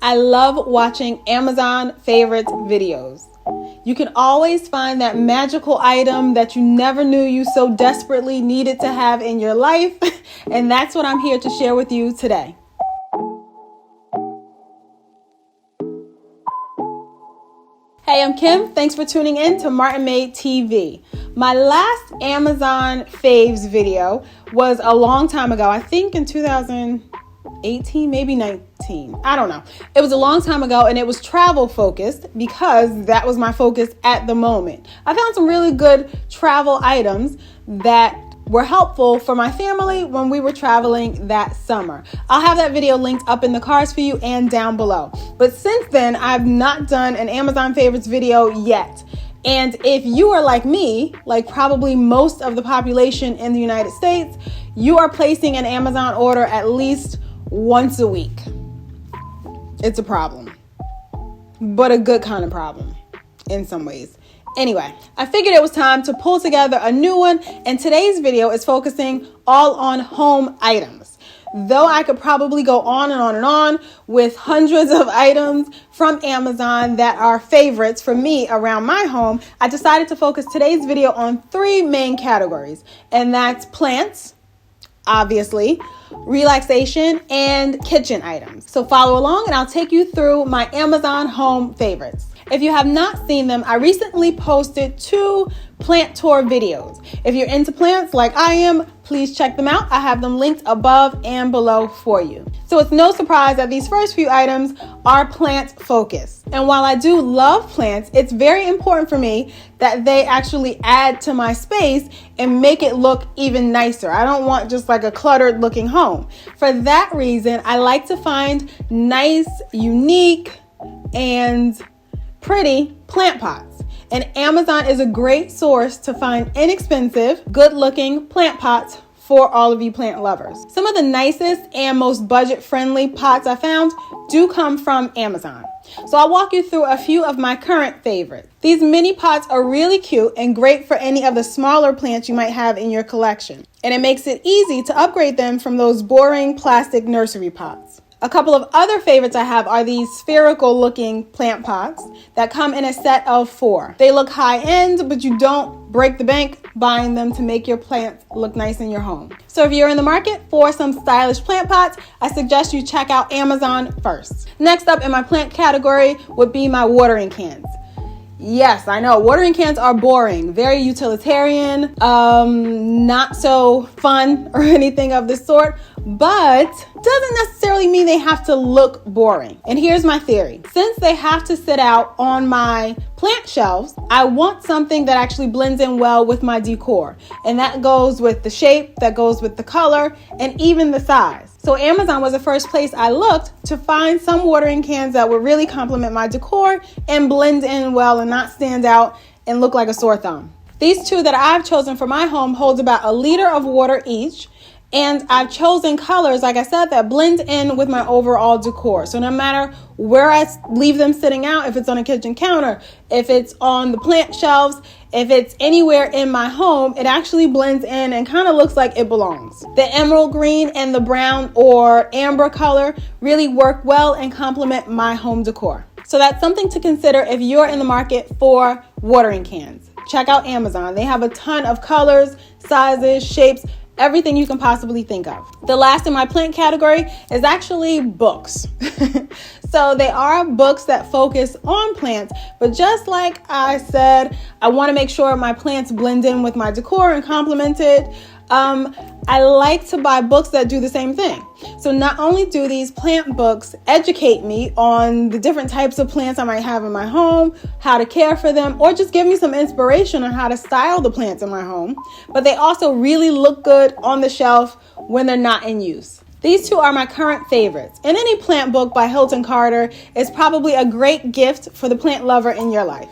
I love watching Amazon favorites videos. You can always find that magical item that you never knew you so desperately needed to have in your life, and that's what I'm here to share with you today. Hey, I'm Kim. Thanks for tuning in to Martin-MadeTV. My last Amazon faves video was a long time ago. I think in 2018, maybe 19. I don't know. It was a long time ago, and it was travel focused because that was my focus at the moment. I found some really good travel items that were helpful for my family when we were traveling that summer. I'll have that video linked up in the cards for you and down below. But since then, I've not done an Amazon favorites video yet. And if you are like me, like probably most of the population in the United States, you are placing an Amazon order at least once a week. It's a problem, but a good kind of problem in some ways. Anyway, I figured it was time to pull together a new one, and today's video is focusing all on home items. Though I could probably go on and on and on with hundreds of items from Amazon that are favorites for me around my home, I decided to focus today's video on three main categories, and that's plants, obviously, relaxation, and kitchen items. So follow along and I'll take you through my Amazon home favorites. If you have not seen them, I recently posted 2 plant tour videos. If you're into plants like I am, please check them out. I have them linked above and below for you. So it's no surprise that these first few items are plant focused. And while I do love plants, it's very important for me that they actually add to my space and make it look even nicer. I don't want just like a cluttered looking home. For that reason, I like to find nice, unique, and pretty plant pots. And Amazon is a great source to find inexpensive, good-looking plant pots for all of you plant lovers. Some of the nicest and most budget-friendly pots I found do come from Amazon. So I'll walk you through a few of my current favorites. These mini pots are really cute and great for any of the smaller plants you might have in your collection. And it makes it easy to upgrade them from those boring plastic nursery pots. A couple of other favorites I have are these spherical looking plant pots that come in a set of 4. They look high end, but you don't break the bank buying them to make your plants look nice in your home. So if you're in the market for some stylish plant pots, I suggest you check out Amazon first. Next up in my plant category would be my watering cans. Yes, I know watering cans are boring, very utilitarian, not so fun or anything of the sort, but doesn't necessarily mean they have to look boring. And here's my theory. Since they have to sit out on my plant shelves, I want something that actually blends in well with my decor. And that goes with the shape, that goes with the color, and even the size. So Amazon was the first place I looked to find some watering cans that would really complement my decor and blend in well and not stand out and look like a sore thumb. These 2 that I've chosen for my home holds about 1 liter of water each. And I've chosen colors, like I said, that blend in with my overall decor. So no matter where I leave them sitting out, if it's on a kitchen counter, if it's on the plant shelves, if it's anywhere in my home, it actually blends in and kind of looks like it belongs. The emerald green and the brown or amber color really work well and complement my home decor. So that's something to consider if you're in the market for watering cans. Check out Amazon. They have a ton of colors, sizes, shapes, everything you can possibly think of. The last in my plant category is actually books. So they are books that focus on plants, but just like I said, I want to make sure my plants blend in with my decor and complement it. I like to buy books that do the same thing. So not only do these plant books educate me on the different types of plants I might have in my home, how to care for them, or just give me some inspiration on how to style the plants in my home, but they also really look good on the shelf when they're not in use. These 2 are my current favorites, and any plant book by Hilton Carter is probably a great gift for the plant lover in your life.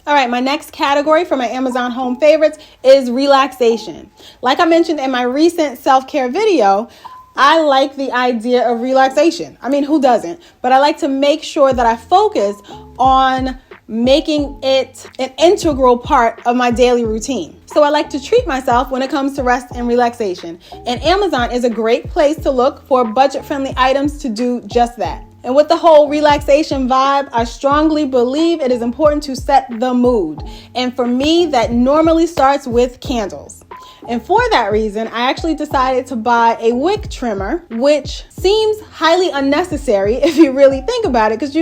All right, my next category for my Amazon home favorites is relaxation. Like I mentioned in my recent self-care video, I like the idea of relaxation. I mean, who doesn't? But I like to make sure that I focus on making it an integral part of my daily routine. So I like to treat myself when it comes to rest and relaxation. And Amazon is a great place to look for budget-friendly items to do just that. And with the whole relaxation vibe, I strongly believe it is important to set the mood. And for me, that normally starts with candles. And for that reason, I actually decided to buy a wick trimmer, which seems highly unnecessary if you really think about it, because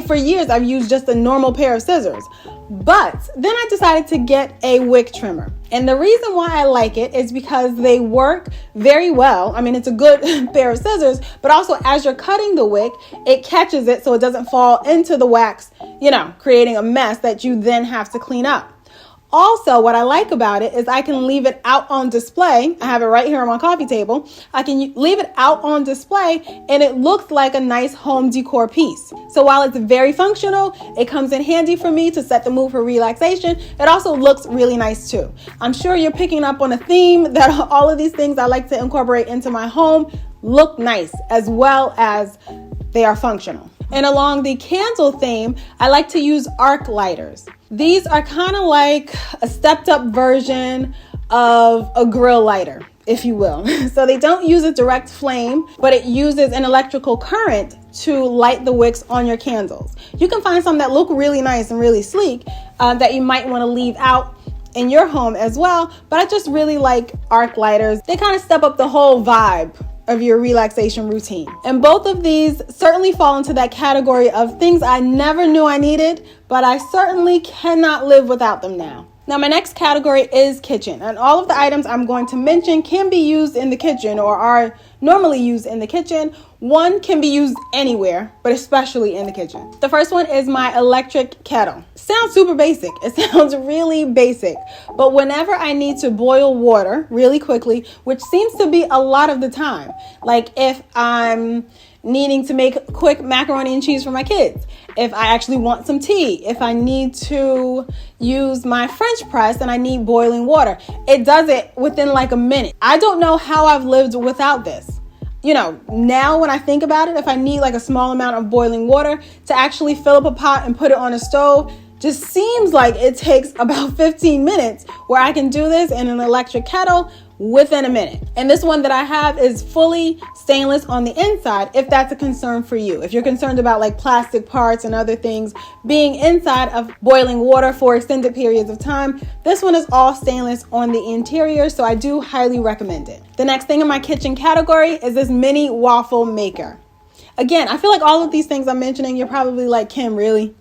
for years I've used just a normal pair of scissors. But then I decided to get a wick trimmer. And the reason why I like it is because they work very well. It's a good pair of scissors, but also as you're cutting the wick, it catches it so it doesn't fall into the wax, creating a mess that you then have to clean up. Also, what I like about it is I can leave it out on display. I have it right here on my coffee table. I can leave it out on display and it looks like a nice home decor piece. So while it's very functional, it comes in handy for me to set the mood for relaxation. It also looks really nice too. I'm sure you're picking up on a theme that all of these things I like to incorporate into my home look nice as well as they are functional. And along the candle theme, I like to use arc lighters. These are kind of like a stepped up version of a grill lighter, if you will. So they don't use a direct flame, but it uses an electrical current to light the wicks on your candles. You can find some that look really nice and really sleek that you might want to leave out in your home as well. But I just really like arc lighters. They kind of step up the whole vibe of your relaxation routine. And both of these certainly fall into that category of things I never knew I needed, but I certainly cannot live without them now. Now, my next category is kitchen, and all of the items I'm going to mention can be used in the kitchen or are normally used in the kitchen. One can be used anywhere, but especially in the kitchen. The first one is my electric kettle. Sounds super basic. It sounds really basic, but whenever I need to boil water really quickly, which seems to be a lot of the time, like if I'm needing to make quick macaroni and cheese for my kids, if I actually want some tea, if I need to use my French press and I need boiling water, it does it within like a minute. I don't know how I've lived without this. Now when I think about it, if I need like a small amount of boiling water to actually fill up a pot and put it on a stove, just seems like it takes about 15 minutes where I can do this in an electric kettle within a minute. And this one that I have is fully stainless on the inside, if that's a concern for you. If you're concerned about like plastic parts and other things being inside of boiling water for extended periods of time, this one is all stainless on the interior, so I do highly recommend it. The next thing in my kitchen category is this mini waffle maker. Again, I feel like all of these things I'm mentioning, you're probably like, Kim, really?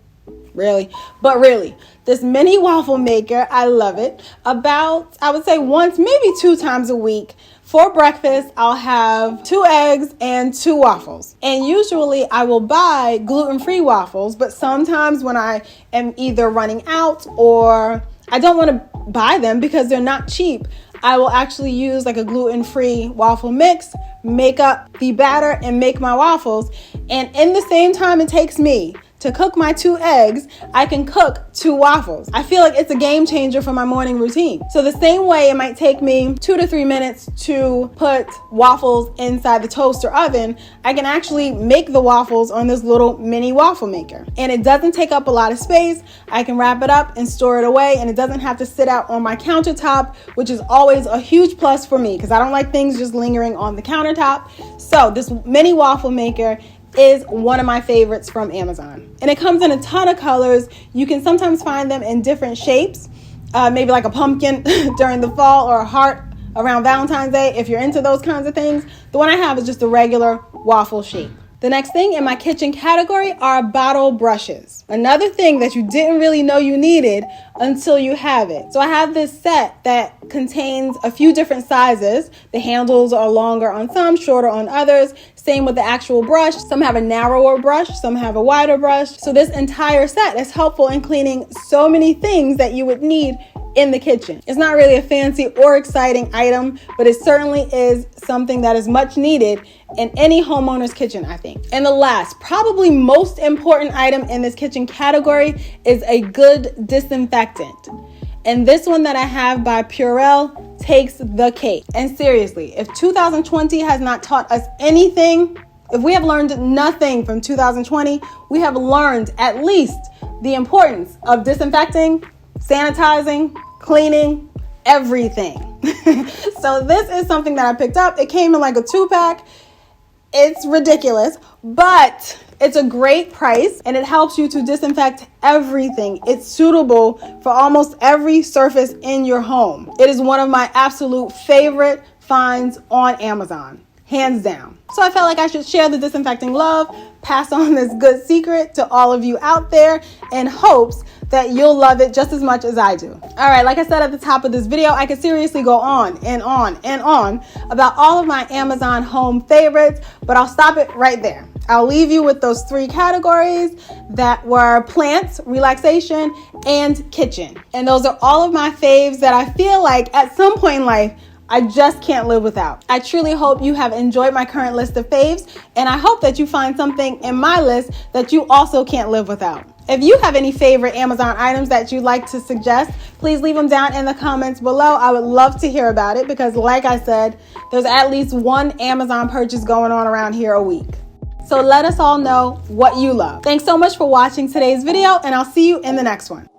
But really, this mini waffle maker, I love it. About, I would say once, maybe 2 times a week. For breakfast, I'll have 2 eggs and 2 waffles. And usually I will buy gluten-free waffles, but sometimes when I am either running out or I don't want to buy them because they're not cheap, I will actually use like a gluten-free waffle mix, make up the batter and make my waffles. And in the same time it takes me to cook my 2 eggs, I can cook 2 waffles. I feel like it's a game changer for my morning routine. So the same way it might take me 2 to 3 minutes to put waffles inside the toaster oven, I can actually make the waffles on this little mini waffle maker. And it doesn't take up a lot of space. I can wrap it up and store it away, and it doesn't have to sit out on my countertop, which is always a huge plus for me because I don't like things just lingering on the countertop. So this mini waffle maker is one of my favorites from Amazon. And it comes in a ton of colors. You can sometimes find them in different shapes, maybe like a pumpkin during the fall or a heart around Valentine's Day if you're into those kinds of things. The one I have is just a regular waffle shape. The next thing in my kitchen category are bottle brushes. Another thing that you didn't really know you needed until you have it. So I have this set that contains a few different sizes. The handles are longer on some, shorter on others. Same with the actual brush. Some have a narrower brush, some have a wider brush. So this entire set is helpful in cleaning so many things that you would need in the kitchen. It's not really a fancy or exciting item, but it certainly is something that is much needed in any homeowner's kitchen, I think. And the last, probably most important item in this kitchen category is a good disinfectant. And this one that I have by Purell takes the cake. And seriously, if 2020 has not taught us anything, if we have learned nothing from 2020, we have learned at least the importance of disinfecting, sanitizing, cleaning, everything. So this is something that I picked up. It came in like a 2-pack. It's ridiculous, but it's a great price and it helps you to disinfect everything. It's suitable for almost every surface in your home. It is one of my absolute favorite finds on Amazon, hands down. So I felt like I should share the disinfecting love, pass on this good secret to all of you out there in hopes that you'll love it just as much as I do. All right, like I said at the top of this video, I could seriously go on and on and on about all of my Amazon home favorites, but I'll stop it right there. I'll leave you with those 3 categories that were plants, relaxation, and kitchen. And those are all of my faves that I feel like at some point in life, I just can't live without. I truly hope you have enjoyed my current list of faves, and I hope that you find something in my list that you also can't live without. If you have any favorite Amazon items that you'd like to suggest, please leave them down in the comments below. I would love to hear about it because, like I said, there's at least one Amazon purchase going on around here a week. So let us all know what you love. Thanks so much for watching today's video, and I'll see you in the next one.